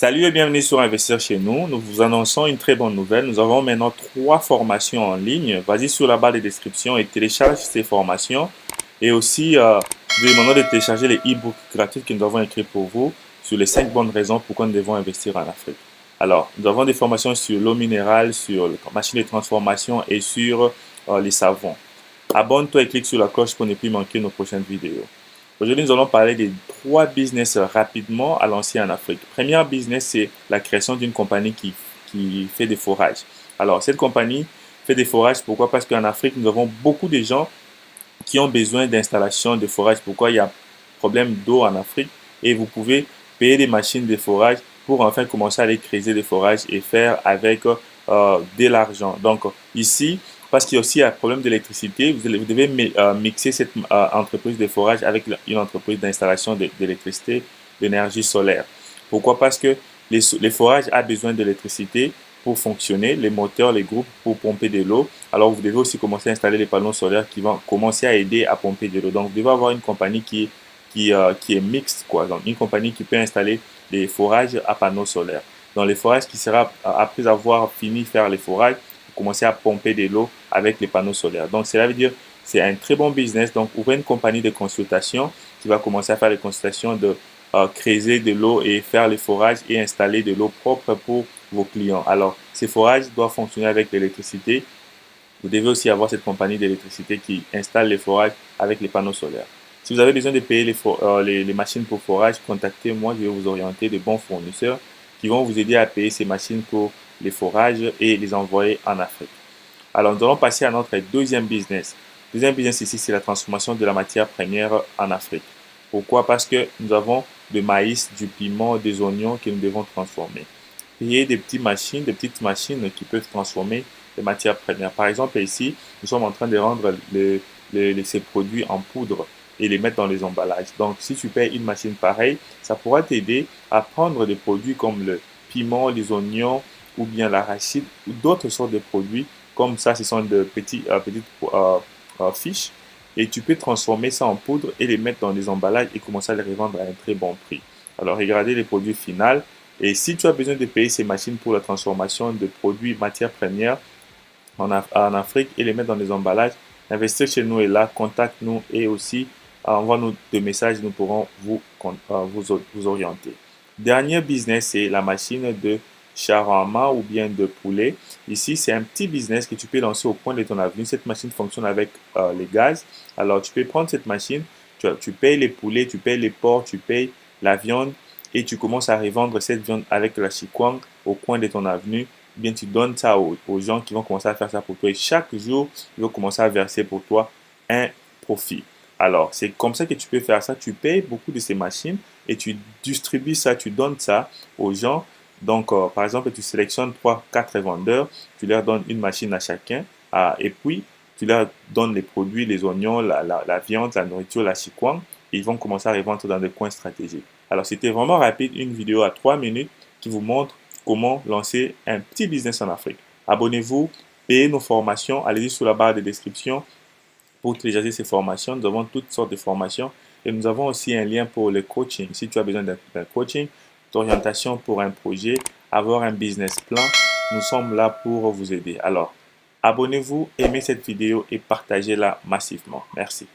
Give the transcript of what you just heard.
Salut et bienvenue sur Investir chez nous. Nous vous annonçons une très bonne nouvelle. Nous avons maintenant 3 formations en ligne. Vas-y sur la barre de description et télécharge ces formations. Et aussi, nous demandons de télécharger les e-books gratuits que nous avons écrits pour vous sur les 5 bonnes raisons pourquoi nous devons investir en Afrique. Alors, nous avons des formations sur l'eau minérale, sur les machines de transformation et sur les savons. Abonne-toi et clique sur la cloche pour ne plus manquer nos prochaines vidéos. Aujourd'hui, nous allons parler des 3 business rapidement à lancer en Afrique. Premier business, c'est la création d'une compagnie qui fait des forages. Alors, cette compagnie fait des forages. Pourquoi? Parce qu'en Afrique, nous avons beaucoup de gens qui ont besoin d'installation de forage. Pourquoi? Il y a problème d'eau en Afrique et vous pouvez payer des machines de forage pour enfin commencer à aller creuser des forages et faire avec de l'argent. Donc, ici, parce qu'il y a aussi un problème d'électricité, vous devez mixer cette entreprise de forage avec une entreprise d'installation d'électricité, d'énergie solaire. Pourquoi? Parce que les forages ont besoin d'électricité pour fonctionner, les moteurs, les groupes pour pomper de l'eau. Alors, vous devez aussi commencer à installer les panneaux solaires qui vont commencer à aider à pomper de l'eau. Donc, vous devez avoir une compagnie qui est mixte, quoi. Donc, une compagnie qui peut installer des forages à panneaux solaires. Dans les forages qui sera, après avoir fini de faire les forages, commencer à pomper de l'eau avec les panneaux solaires. Donc, cela veut dire c'est un très bon business. Donc, ouvrez une compagnie de consultation qui va commencer à faire les consultations de creuser de l'eau et faire les forages et installer de l'eau propre pour vos clients. Alors, ces forages doivent fonctionner avec l'électricité. Vous devez aussi avoir cette compagnie d'électricité qui installe les forages avec les panneaux solaires. Si vous avez besoin de payer les machines pour forage, contactez-moi, je vais vous orienter de bons fournisseurs qui vont vous aider à payer ces machines pour les forages et les envoyer en Afrique. Alors, nous allons passer à notre deuxième business. Le deuxième business ici, c'est la transformation de la matière première en Afrique. Pourquoi? Parce que nous avons du maïs, du piment, des oignons que nous devons transformer. Payer des petites machines qui peuvent transformer les matières premières. Par exemple, ici, nous sommes en train de rendre ces produits en poudre et les mettre dans les emballages. Donc, si tu payes une machine pareille, ça pourra t'aider à prendre des produits comme le piment, les oignons ou bien l'arachide ou d'autres sortes de produits. Comme ça, ce sont de petites fiches et tu peux transformer ça en poudre et les mettre dans des emballages et commencer à les revendre à un très bon prix. Alors, regardez les produits finaux. Et si tu as besoin de payer ces machines pour la transformation de produits matières premières en Afrique et les mettre dans des emballages, investir chez nous est là, contacte-nous et aussi envoie-nous des messages, nous pourrons vous orienter. Dernier business, c'est la machine de shawarma ou bien de poulet. Ici, c'est un petit business que tu peux lancer au coin de ton avenue. Cette machine fonctionne avec les gaz. Alors, tu peux prendre cette machine, tu payes les poulets, tu payes les porcs, tu payes la viande et tu commences à revendre cette viande avec la chikwang au coin de ton avenue. Bien, tu donnes ça aux gens qui vont commencer à faire ça pour toi et chaque jour, ils vont commencer à verser pour toi un profit. Alors, c'est comme ça que tu peux faire ça. Tu payes beaucoup de ces machines et tu distribues ça, tu donnes ça aux gens. Donc, par exemple, tu sélectionnes 3-4 vendeurs, tu leur donnes une machine à chacun et puis tu leur donnes les produits, les oignons, la viande, la nourriture, la chikwang et ils vont commencer à revendre dans des coins stratégiques. Alors, c'était vraiment rapide, une vidéo à 3 minutes qui vous montre comment lancer un petit business en Afrique. Abonnez-vous, payez nos formations, allez-y sur la barre de description pour télécharger ces formations. Nous avons toutes sortes de formations et nous avons aussi un lien pour le coaching. Si tu as besoin d'un coaching, d'orientation pour un projet, avoir un business plan, nous sommes là pour vous aider. Alors, abonnez-vous, aimez cette vidéo et partagez-la massivement. Merci.